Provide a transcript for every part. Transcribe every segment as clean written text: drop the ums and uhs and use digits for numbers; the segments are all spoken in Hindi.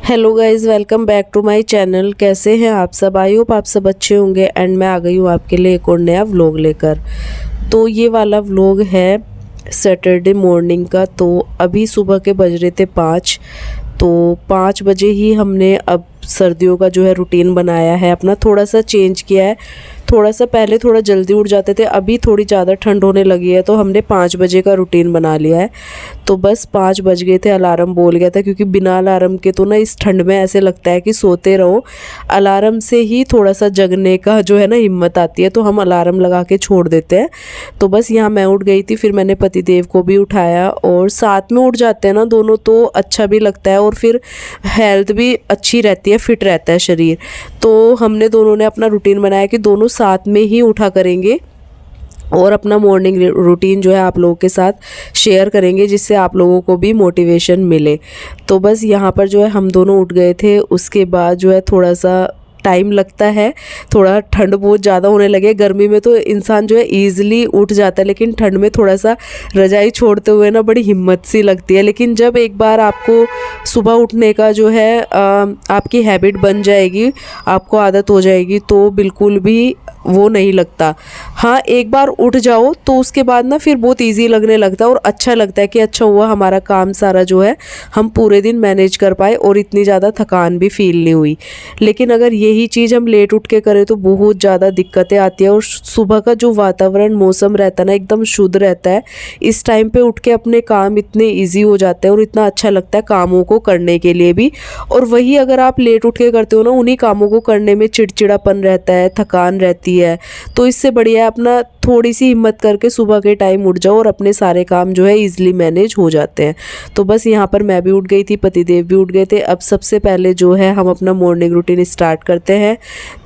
Hello guys, welcome back to my channel. कैसे हैं आप सब? आई होप आप सब अच्छे होंगे। एंड मैं आ गई हूँ आपके लिए एक और नया व्लॉग लेकर। तो ये वाला व्लॉग है सैटरडे मॉर्निंग का। तो अभी सुबह के बज रहे थे 5। तो 5 बजे ही हमने अब सर्दियों का जो है रूटीन बनाया है, अपना थोड़ा सा चेंज किया है। थोड़ा सा पहले थोड़ा जल्दी उठ जाते थे, अभी थोड़ी ज़्यादा ठंड होने लगी है तो हमने 5 बजे का रूटीन बना लिया है। तो बस 5 बज गए थे, अलार्म बोल गया था, क्योंकि बिना अलार्म के तो ना इस ठंड में ऐसे लगता है कि सोते रहो। अलार्म से ही थोड़ा सा जगने का जो है ना हिम्मत आती है, तो हम अलार्म लगा के छोड़ देते हैं। तो बस यहाँ मैं उठ गई थी, फिर मैंने पतिदेव को भी उठाया और साथ में उठ जाते हैं ना दोनों, तो अच्छा भी लगता है और फिर हेल्थ भी अच्छी रहती है, फिट रहता है शरीर। तो हमने दोनों ने अपना रूटीन बनाया कि दोनों साथ में ही उठा करेंगे और अपना मॉर्निंग रूटीन जो है आप लोगों के साथ शेयर करेंगे, जिससे आप लोगों को भी मोटिवेशन मिले। तो बस यहाँ पर जो है हम दोनों उठ गए थे। उसके बाद जो है थोड़ा सा टाइम लगता है, थोड़ा ठंड बहुत ज़्यादा होने लगे। गर्मी में तो इंसान जो है ईज़िली उठ जाता है, लेकिन ठंड में थोड़ा सा रजाई छोड़ते हुए ना बड़ी हिम्मत सी लगती है। लेकिन जब एक बार आपको सुबह उठने का जो है आपकी हैबिट बन जाएगी, आपको आदत हो जाएगी, तो बिल्कुल भी वो नहीं लगता। हाँ, एक बार उठ जाओ तो उसके बाद ना फिर बहुत इजी लगने लगता है और अच्छा लगता है कि अच्छा हुआ हमारा काम सारा जो है हम पूरे दिन मैनेज कर पाए और इतनी ज़्यादा थकान भी फील नहीं हुई। लेकिन अगर यही चीज़ हम लेट उठ के करें तो बहुत ज़्यादा दिक्कतें आती है। और सुबह का जो वातावरण मौसम रहता है ना, एकदम शुद्ध रहता है। इस टाइम पे उठ के अपने काम इतने ईजी हो जाते हैं और इतना अच्छा लगता है कामों को करने के लिए भी। और वही अगर आप लेट उठ के करते हो ना, उन्हीं कामों को करने में चिड़चिड़ापन रहता है, थकान रहती है। तो इससे बढ़िया है अपना थोड़ी सी हिम्मत करके सुबह के टाइम उठ जाओ और अपने सारे काम जो है इजीली मैनेज हो जाते हैं। तो बस यहाँ पर मैं भी उठ गई थी, पतिदेव भी उठ गए थे। अब सबसे पहले जो है हम अपना मॉर्निंग रूटीन स्टार्ट करते हैं।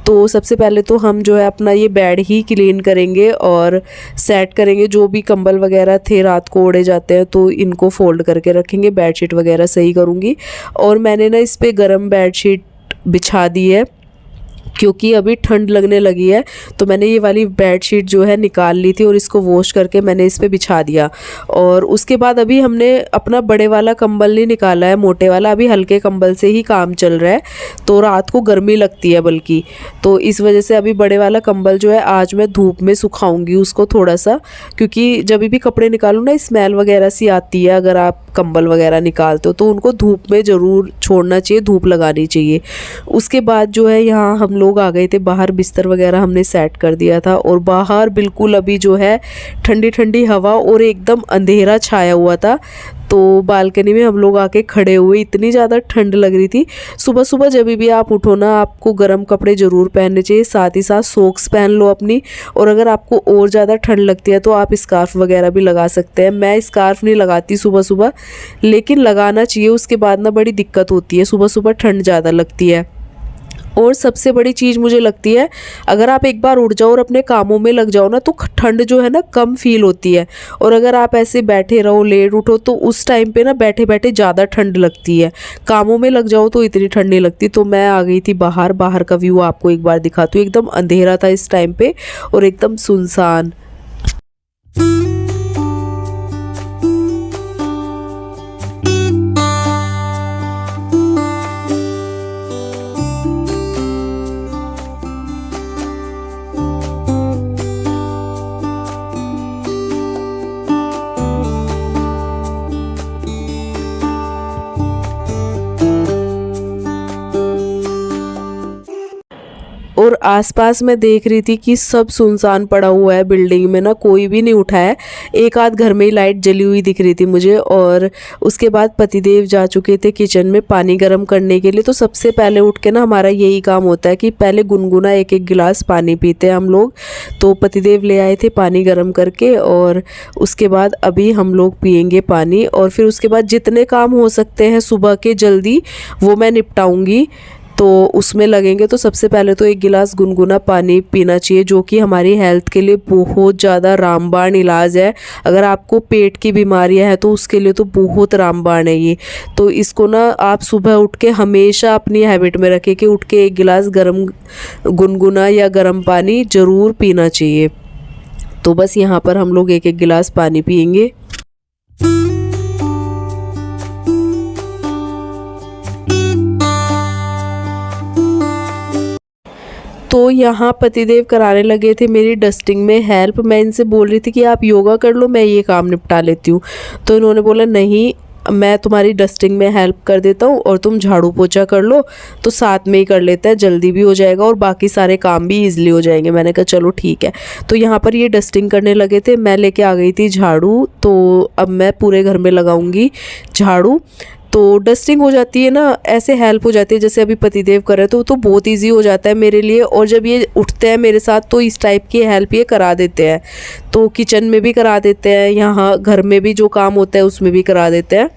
तो सबसे पहले तो हम जो है अपना ये बेड ही क्लीन करेंगे और सेट करेंगे। जो भी कंबल वगैरह थे रात को ओढ़े जाते हैं तो इनको फोल्ड करके रखेंगे, बेडशीट वगैरह सही करूँगी। और मैंने ना इस पर गर्म बेडशीट बिछा दी है, क्योंकि अभी ठंड लगने लगी है। तो मैंने ये वाली बेडशीट जो है निकाल ली थी और इसको वॉश करके मैंने इस पे बिछा दिया। और उसके बाद अभी हमने अपना बड़े वाला कंबल नहीं निकाला है, मोटे वाला। अभी हल्के कंबल से ही काम चल रहा है, तो रात को गर्मी लगती है बल्कि। तो इस वजह से अभी बड़े वाला कंबल जो है आज मैं धूप में सुखाऊंगी उसको थोड़ा सा, क्योंकि जब भी कपड़े निकालूँ ना स्मेल वगैरह सी आती है अगर आप कंबल वगैरह निकालते हो, तो उनको धूप में ज़रूर छोड़ना चाहिए, धूप लगानी चाहिए। उसके बाद जो है यहाँ हम लोग आ गए थे बाहर, बिस्तर वगैरह हमने सेट कर दिया था और बाहर बिल्कुल अभी जो है ठंडी ठंडी हवा और एकदम अंधेरा छाया हुआ था। तो बालकनी में हम लोग आके खड़े हुए, इतनी ज़्यादा ठंड लग रही थी। सुबह सुबह जब भी आप उठो ना, आपको गर्म कपड़े ज़रूर पहनने चाहिए, साथ ही साथ सॉक्स पहन लो अपनी। और अगर आपको और ज़्यादा ठंड लगती है तो आप स्कार्फ वगैरह भी लगा सकते हैं। मैं स्कार्फ नहीं लगाती सुबह सुबह, लेकिन लगाना चाहिए। उसके बाद ना बड़ी दिक्कत होती है, सुबह सुबह ठंड ज़्यादा लगती है। और सबसे बड़ी चीज़ मुझे लगती है, अगर आप एक बार उठ जाओ और अपने कामों में लग जाओ ना, तो ठंड जो है ना कम फील होती है। और अगर आप ऐसे बैठे रहो, लेट उठो, तो उस टाइम पे ना बैठे बैठे ज़्यादा ठंड लगती है। कामों में लग जाओ तो इतनी ठंड नहीं लगती। तो मैं आ गई थी बाहर। बाहर का व्यू आपको एक बार दिखाती हूँ। एकदम अंधेरा था इस टाइम पे और एकदम सुनसान। और आसपास मैं देख रही थी कि सब सुनसान पड़ा हुआ है, बिल्डिंग में ना कोई भी नहीं उठा है। एक आध घर में ही लाइट जली हुई दिख रही थी मुझे। और उसके बाद पतिदेव जा चुके थे किचन में पानी गर्म करने के लिए। तो सबसे पहले उठ के ना हमारा यही काम होता है कि पहले गुनगुना एक एक गिलास पानी पीते हैं हम लोग। तो पतिदेव ले आए थे पानी गर्म करके और उसके बाद अभी हम लोग पियेंगे पानी। और फिर उसके बाद जितने काम हो सकते हैं सुबह के जल्दी वो मैं निपटाऊंगी, तो उसमें लगेंगे। तो सबसे पहले तो एक गिलास गुनगुना पानी पीना चाहिए, जो कि हमारी हेल्थ के लिए बहुत ज़्यादा रामबाण इलाज है। अगर आपको पेट की बीमारियां हैं तो उसके लिए तो बहुत रामबाण है ये। तो इसको ना आप सुबह उठ के हमेशा अपनी हैबिट में रखें कि उठ के एक गिलास गर्म गुनगुना या गर्म पानी ज़रूर पीना चाहिए। तो बस यहाँ पर हम लोग एक एक गिलास पानी पियेंगे। तो यहाँ पतिदेव कराने लगे थे मेरी डस्टिंग में हेल्प। मैं इनसे बोल रही थी कि आप योगा कर लो, मैं ये काम निपटा लेती हूँ। तो इन्होंने बोला नहीं, मैं तुम्हारी डस्टिंग में हेल्प कर देता हूँ और तुम झाड़ू पोछा कर लो, तो साथ में ही कर लेते हैं, जल्दी भी हो जाएगा और बाकी सारे काम भी ईजिली हो जाएंगे। मैंने कहा चलो ठीक है। तो यहाँ पर ये डस्टिंग करने लगे थे, मैं लेके आ गई थी झाड़ू। तो अब मैं पूरे घर में लगाऊंगी झाड़ू। तो डस्टिंग हो जाती है ना, ऐसे हेल्प हो जाती है जैसे अभी पतिदेव कर रहे तो बहुत इजी हो जाता है मेरे लिए। और जब ये उठते हैं मेरे साथ तो इस टाइप की हेल्प ये करा देते हैं। तो किचन में भी करा देते हैं, यहाँ घर में भी जो काम होता है उसमें भी करा देते हैं,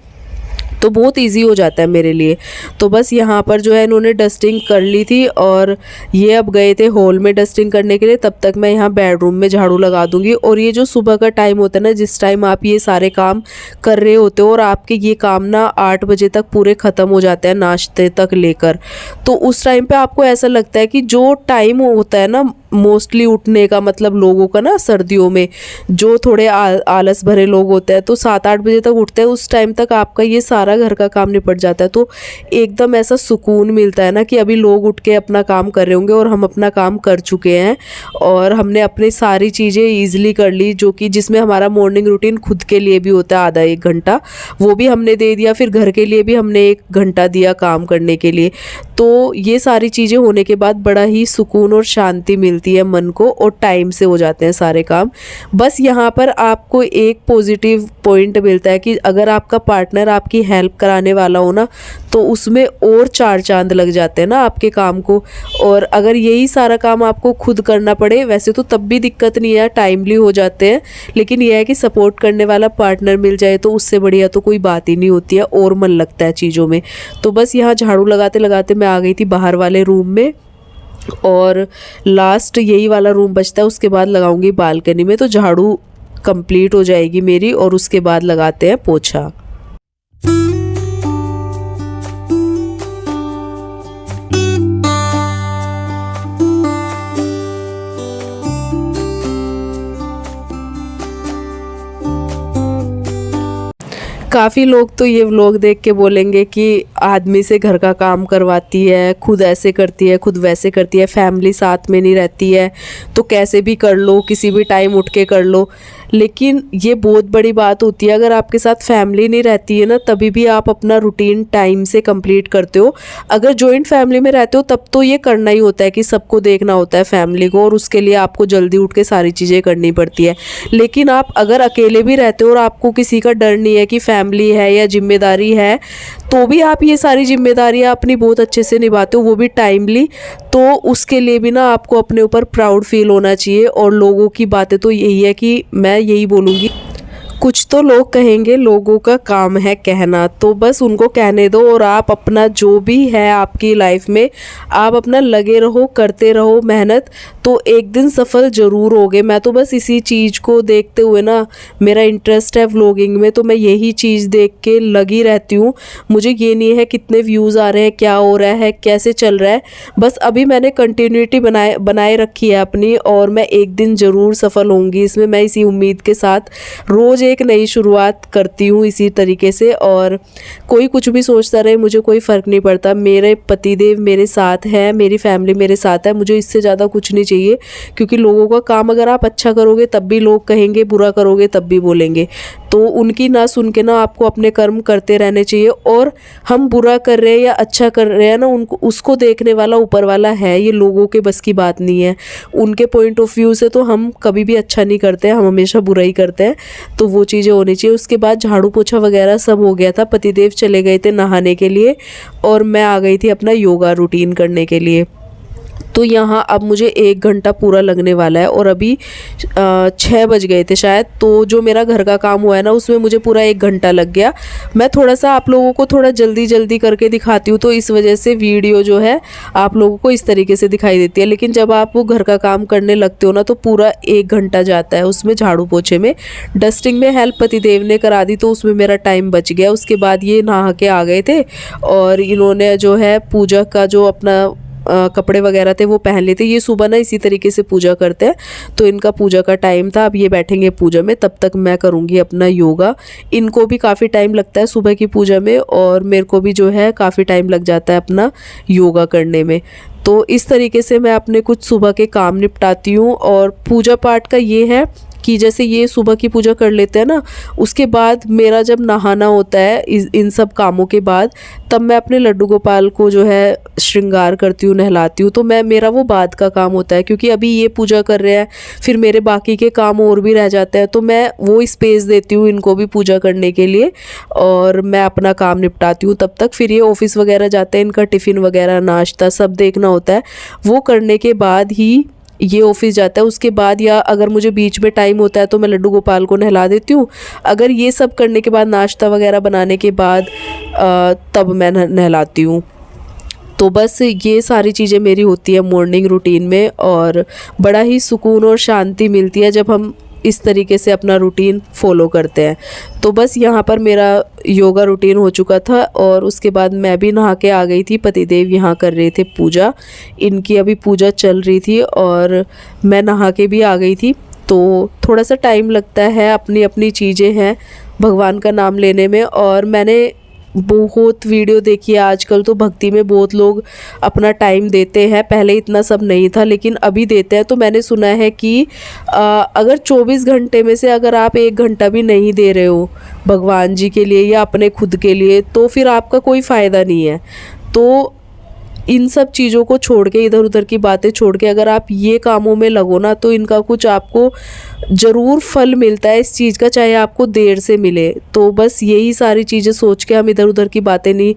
तो बहुत इजी हो जाता है मेरे लिए। तो बस यहाँ पर जो है इन्होंने डस्टिंग कर ली थी और ये अब गए थे हॉल में डस्टिंग करने के लिए। तब तक मैं यहाँ बेडरूम में झाड़ू लगा दूँगी। और ये जो सुबह का टाइम होता है ना, जिस टाइम आप ये सारे काम कर रहे होते हो और आपके ये काम ना 8 बजे तक पूरे ख़त्म हो जाते हैं नाश्ते तक लेकर, तो उस टाइम पे आपको ऐसा लगता है कि जो टाइम होता है ना मोस्टली उठने का, मतलब लोगों का ना सर्दियों में जो थोड़े आलस भरे लोग होते हैं तो 7-8 बजे तक उठते हैं, उस टाइम तक आपका ये सारा घर का काम निपट जाता है। तो एकदम ऐसा सुकून मिलता है ना कि अभी लोग उठ के अपना काम कर रहे होंगे और हम अपना काम कर चुके हैं और हमने अपनी सारी चीज़ें ईजिली कर ली, जो कि जिसमें हमारा मॉर्निंग रूटीन खुद के लिए भी होता है आधा 1 घंटा, वो भी हमने दे दिया। फिर घर के लिए भी हमने 1 घंटा दिया काम करने के लिए। तो ये सारी चीज़ें होने के बाद बड़ा ही सुकून और शांति मिलती है मन को और टाइम से हो जाते हैं सारे काम। बस यहाँ पर आपको एक पॉजिटिव पॉइंट मिलता है कि अगर आपका पार्टनर आपकी हेल्प कराने वाला हो ना, तो उसमें और 4 चांद लग जाते हैं ना आपके काम को। और अगर यही सारा काम आपको खुद करना पड़े, वैसे तो तब भी दिक्कत नहीं है, टाइमली हो जाते हैं, लेकिन यह है कि सपोर्ट करने वाला पार्टनर मिल जाए तो उससे बढ़िया तो कोई बात ही नहीं होती है और मन लगता है चीज़ों में। तो बस यहाँ झाड़ू लगाते लगाते मैं आ गई थी बाहर वाले रूम में और लास्ट यही वाला रूम बचता है, उसके बाद लगाऊंगी बालकनी में। तो झाड़ू कंप्लीट हो जाएगी मेरी और उसके बाद लगाते हैं पोछा। काफ़ी लोग तो ये व्लॉग देख के बोलेंगे कि आदमी से घर का काम करवाती है, खुद ऐसे करती है, खुद वैसे करती है, फैमिली साथ में नहीं रहती है तो कैसे भी कर लो, किसी भी टाइम उठ के कर लो। लेकिन ये बहुत बड़ी बात होती है, अगर आपके साथ फैमिली नहीं रहती है ना, तभी भी आप अपना रूटीन टाइम से कंप्लीट करते हो। अगर जॉइंट फैमिली में रहते हो तब तो ये करना ही होता है कि सबको देखना होता है फैमिली को, और उसके लिए आपको जल्दी उठ के सारी चीज़ें करनी पड़ती है। लेकिन आप अगर अकेले भी रहते हो और आपको किसी का डर नहीं है कि फैमिली है या जिम्मेदारी है, तो भी आप ये सारी जिम्मेदारियां अपनी बहुत अच्छे से निभाते हो, वो भी टाइमली। तो उसके लिए भी ना आपको अपने ऊपर प्राउड फील होना चाहिए। और लोगों की बातें तो यही है कि मैं यही बोलूँगी, कुछ तो लोग कहेंगे, लोगों का काम है कहना, तो बस उनको कहने दो और आप अपना जो भी है आपकी लाइफ में आप अपना लगे रहो, करते रहो मेहनत, तो एक दिन सफल ज़रूर होगे। मैं तो बस इसी चीज़ को देखते हुए ना, मेरा इंटरेस्ट है व्लॉगिंग में, तो मैं यही चीज़ देख के लगी रहती हूँ। मुझे ये नहीं है कितने व्यूज़ आ रहे हैं, क्या हो रहा है, कैसे चल रहा है, बस अभी मैंने कंटिन्यूटी बनाए रखी है अपनी, और मैं एक दिन ज़रूर सफल होंगी इसमें। मैं इसी उम्मीद के साथ रोज़ एक नई शुरुआत करती हूँ इसी तरीके से। और कोई कुछ भी सोचता रहे, मुझे कोई फ़र्क नहीं पड़ता। मेरे पतिदेव मेरे साथ हैं, मेरी फैमिली मेरे साथ है, मुझे इससे ज़्यादा कुछ नहीं चाहिए। क्योंकि लोगों का काम अगर आप अच्छा करोगे तब भी लोग कहेंगे, बुरा करोगे तब भी बोलेंगे, तो उनकी ना सुन के ना आपको अपने कर्म करते रहने चाहिए। और हम बुरा कर रहे हैं या अच्छा कर रहे हैं ना, उनको उसको देखने वाला ऊपर वाला है, ये लोगों के बस की बात नहीं है। उनके पॉइंट ऑफ व्यू से तो हम कभी भी अच्छा नहीं करते हैं, हम हमेशा बुरा ही करते हैं। तो वो चीज़ें होनी चाहिए। उसके बाद झाड़ू पोछा वगैरह सब हो गया था, पतिदेव चले गए थे नहाने के लिए और मैं आ गई थी अपना योगा रूटीन करने के लिए। तो यहाँ अब मुझे 1 घंटा पूरा लगने वाला है और अभी 6 बज गए थे शायद। तो जो मेरा घर का काम हुआ है ना, उसमें मुझे पूरा 1 घंटा लग गया। मैं थोड़ा सा आप लोगों को थोड़ा जल्दी करके दिखाती हूँ, तो इस वजह से वीडियो जो है आप लोगों को इस तरीके से दिखाई देती है। लेकिन जब आप वो घर का काम करने लगते हो ना, तो पूरा 1 घंटा जाता है उसमें। झाड़ू पोछे में, डस्टिंग में हेल्प पतिदेव ने करा दी, तो उसमें मेरा टाइम बच गया। उसके बाद ये नहा के आ गए थे और इन्होंने जो है पूजा का जो अपना कपड़े वगैरह थे वो पहन लेते। ये सुबह ना इसी तरीके से पूजा करते हैं, तो इनका पूजा का टाइम था। अब ये बैठेंगे पूजा में, तब तक मैं करूँगी अपना योगा। इनको भी काफ़ी टाइम लगता है सुबह की पूजा में, और मेरे को भी जो है काफ़ी टाइम लग जाता है अपना योगा करने में। तो इस तरीके से मैं अपने कुछ सुबह के काम निपटाती हूँ। और पूजा पाठ का ये है कि जैसे ये सुबह की पूजा कर लेते हैं ना, उसके बाद मेरा जब नहाना होता है इन सब कामों के बाद, तब मैं अपने लड्डू गोपाल को जो है श्रृंगार करती हूँ, नहलाती हूँ। तो मेरा वो बाद का काम होता है, क्योंकि अभी ये पूजा कर रहे हैं, फिर मेरे बाकी के काम और भी रह जाते हैं, तो मैं वो स्पेस देती हूँ इनको भी पूजा करने के लिए, और मैं अपना काम निपटाती हूँ तब तक। फिर ये ऑफिस वगैरह जाते हैं, इनका टिफ़िन वगैरह नाश्ता सब देखना होता है। वो करने के बाद ही ये ऑफिस जाता है। उसके बाद, या अगर मुझे बीच में टाइम होता है तो मैं लड्डू गोपाल को नहला देती हूँ। अगर ये सब करने के बाद, नाश्ता वगैरह बनाने के बाद, तब मैं नहलाती हूँ। तो बस ये सारी चीज़ें मेरी होती है मॉर्निंग रूटीन में, और बड़ा ही सुकून और शांति मिलती है जब हम इस तरीके से अपना रूटीन फॉलो करते हैं। तो बस यहाँ पर मेरा योगा रूटीन हो चुका था, और उसके बाद मैं भी नहा के आ गई थी। पतिदेव यहाँ कर रहे थे पूजा, इनकी अभी पूजा चल रही थी, और मैं नहा के भी आ गई थी। तो थोड़ा सा टाइम लगता है, अपनी अपनी चीज़ें हैं भगवान का नाम लेने में। और मैंने बहुत वीडियो देखी है, आजकल तो भक्ति में बहुत लोग अपना टाइम देते हैं। पहले इतना सब नहीं था, लेकिन अभी देते हैं। तो मैंने सुना है कि अगर 24 घंटे में से अगर आप 1 घंटा भी नहीं दे रहे हो भगवान जी के लिए या अपने खुद के लिए, तो फिर आपका कोई फ़ायदा नहीं है। तो इन सब चीज़ों को छोड़ के, इधर उधर की बातें छोड़ के, अगर आप ये कामों में लगो ना, तो इनका कुछ आपको ज़रूर फल मिलता है इस चीज़ का, चाहे आपको देर से मिले। तो बस यही सारी चीज़ें सोच के हम इधर उधर की बातें नहीं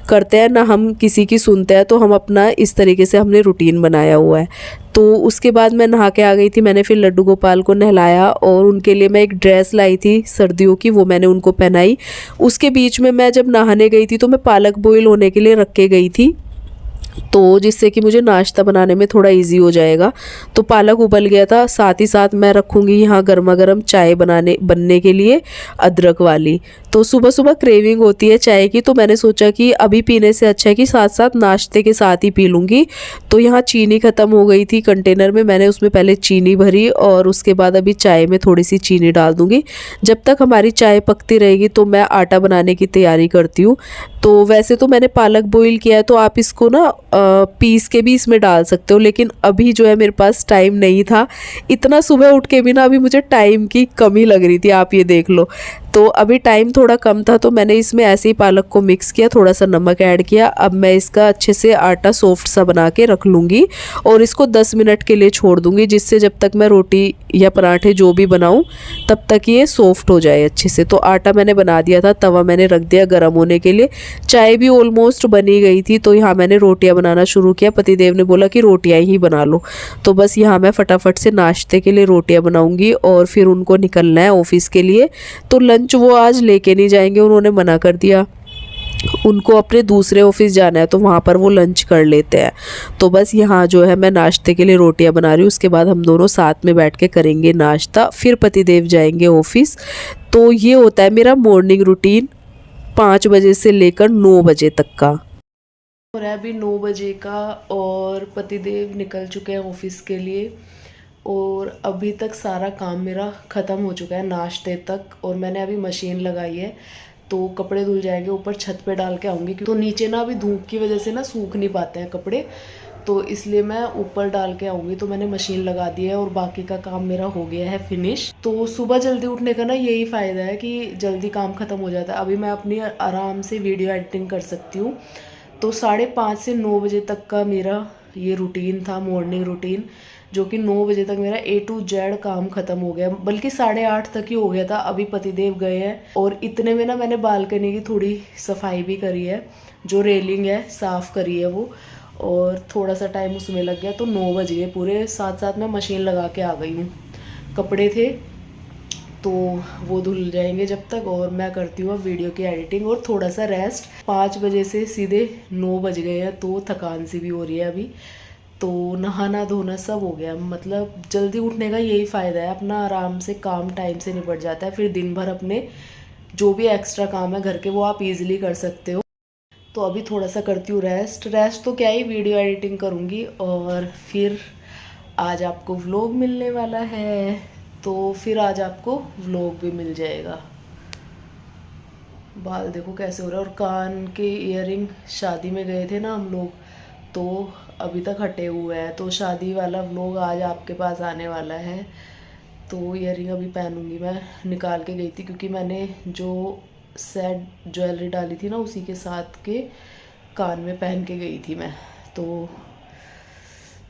करते हैं, ना हम किसी की सुनते हैं। तो हम अपना इस तरीके से हमने रूटीन बनाया हुआ है। तो उसके बाद मैं नहा के आ गई थी। मैंने फिर लड्डू गोपाल को नहलाया, और उनके लिए मैं एक ड्रेस लाई थी सर्दियों की, वो मैंने उनको पहनाई। उसके बीच में मैं जब नहाने गई थी, तो मैं पालक बॉईल होने के लिए रख के गई थी, तो जिससे कि मुझे नाश्ता बनाने में थोड़ा इजी हो जाएगा। तो पालक उबल गया था, साथ ही साथ मैं रखूँगी यहाँ गर्मा गर्म चाय बनने के लिए, अदरक वाली। तो सुबह सुबह क्रेविंग होती है चाय की, तो मैंने सोचा कि अभी पीने से अच्छा है कि साथ साथ नाश्ते के साथ ही पी लूँगी। तो यहाँ चीनी ख़त्म हो गई थी कंटेनर में, मैंने उसमें पहले चीनी भरी, और उसके बाद अभी चाय में थोड़ी सी चीनी डाल दूँगी। जब तक हमारी चाय पकती रहेगी, तो मैं आटा बनाने की तैयारी करती हूँ। तो वैसे तो मैंने पालक बॉईल किया है, तो आप इसको ना पीस के भी इसमें डाल सकते हो, लेकिन अभी जो है मेरे पास टाइम नहीं था। इतना सुबह उठ के भी ना अभी मुझे टाइम की कमी लग रही थी, आप ये देख लो। तो अभी टाइम थोड़ा कम था, तो मैंने इसमें ऐसे ही पालक को मिक्स किया, थोड़ा सा नमक ऐड किया। अब मैं इसका अच्छे से आटा सॉफ्ट सा बना के रख लूँगी, और इसको 10 मिनट के लिए छोड़ दूँगी, जिससे जब तक मैं रोटी या पराठे जो भी बनाऊँ, तब तक ये सॉफ्ट हो जाए अच्छे से। तो आटा मैंने बना दिया था, तवा मैंने रख दिया गर्म होने के लिए। चाय भी ऑलमोस्ट बनी गई थी, तो यहाँ मैंने रोटियाँ बनाना शुरू किया। पतिदेव ने बोला कि रोटियाँ ही बना लो, तो बस यहाँ मैं फटाफट से नाश्ते के लिए रोटियाँ बनाऊँगी, और फिर उनको निकलना है ऑफिस के लिए। तो लंच वो आज लेके नहीं जाएंगे, उन्होंने मना कर दिया। उनको अपने दूसरे ऑफिस जाना है, तो वहाँ पर वो लंच कर लेते हैं। तो बस यहाँ जो है मैं नाश्ते के लिए रोटियाँ बना रही हूँ, उसके बाद हम दोनों साथ में बैठ के करेंगे नाश्ता, फिर पतिदेव जाएंगे ऑफिस। तो ये होता है मेरा मॉर्निंग रूटीन 5 बजे से लेकर 9 बजे तक का। हो रहा है अभी 9 बजे का, और पतिदेव निकल चुके हैं ऑफिस के लिए, और अभी तक सारा काम मेरा ख़त्म हो चुका है नाश्ते तक। और मैंने अभी मशीन लगाई है, तो कपड़े धुल जाएंगे, ऊपर छत पे डाल के आऊँगी। तो नीचे ना अभी धूप की वजह से ना सूख नहीं पाते हैं कपड़े, तो इसलिए मैं ऊपर डाल के आऊँगी। तो मैंने मशीन लगा दी है, और बाकी का काम मेरा हो गया है फिनिश। तो सुबह जल्दी उठने का ना यही फ़ायदा है कि जल्दी काम ख़त्म हो जाता है। अभी मैं अपनी आराम से वीडियो एडिटिंग कर सकती हूँ। तो 5:30 से 9 बजे तक का मेरा ये रूटीन था, मॉर्निंग रूटीन, जो कि 9 बजे तक मेरा A to Z काम ख़त्म हो गया, बल्कि 8:30 तक ही हो गया था। अभी पतिदेव गए हैं, और इतने में ना मैंने बालकनी की थोड़ी सफाई भी करी है, जो रेलिंग है साफ़ करी है वो, और थोड़ा सा टाइम उसमें लग गया। तो 9 बज गए पूरे। साथ साथ मैं मशीन लगा के आ गई हूँ। कपड़े थे तो वो धुल जाएंगे जब तक, और मैं करती हूँ अब वीडियो की एडिटिंग और थोड़ा सा रेस्ट। 5 बजे से सीधे 9 बज गए हैं, तो थकान सी भी हो रही है अभी। तो नहाना धोना सब हो गया। मतलब जल्दी उठने का यही फ़ायदा है, अपना आराम से काम टाइम से निपट जाता है। फिर दिन भर अपने जो भी एक्स्ट्रा काम है घर के, वो आप इजीली कर सकते हो। तो अभी थोड़ा सा करती हूँ रेस्ट तो क्या ही, वीडियो एडिटिंग करूँगी और फिर आज आपको व्लॉग मिलने वाला है। तो फिर आज आपको व्लॉग भी मिल जाएगा। बाल देखो कैसे हो रहे हैं, और कान के इयररिंग शादी में गए थे ना हम लोग, तो अभी तक हटे हुए हैं। तो शादी वाला व्लॉग आज आपके पास आने वाला है। तो इयररिंग अभी पहनूंगी, मैं निकाल के गई थी क्योंकि मैंने जो सेट ज्वेलरी डाली थी ना उसी के साथ के कान में पहन के गई थी मैं। तो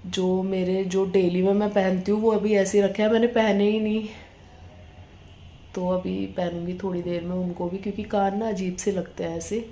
जो डेली में मैं पहनती हूँ वो अभी ऐसे ही रखे हैं, मैंने पहने ही नहीं। तो अभी पहनूंगी थोड़ी देर में उनको भी, क्योंकि कान ना अजीब से लगते हैं ऐसे।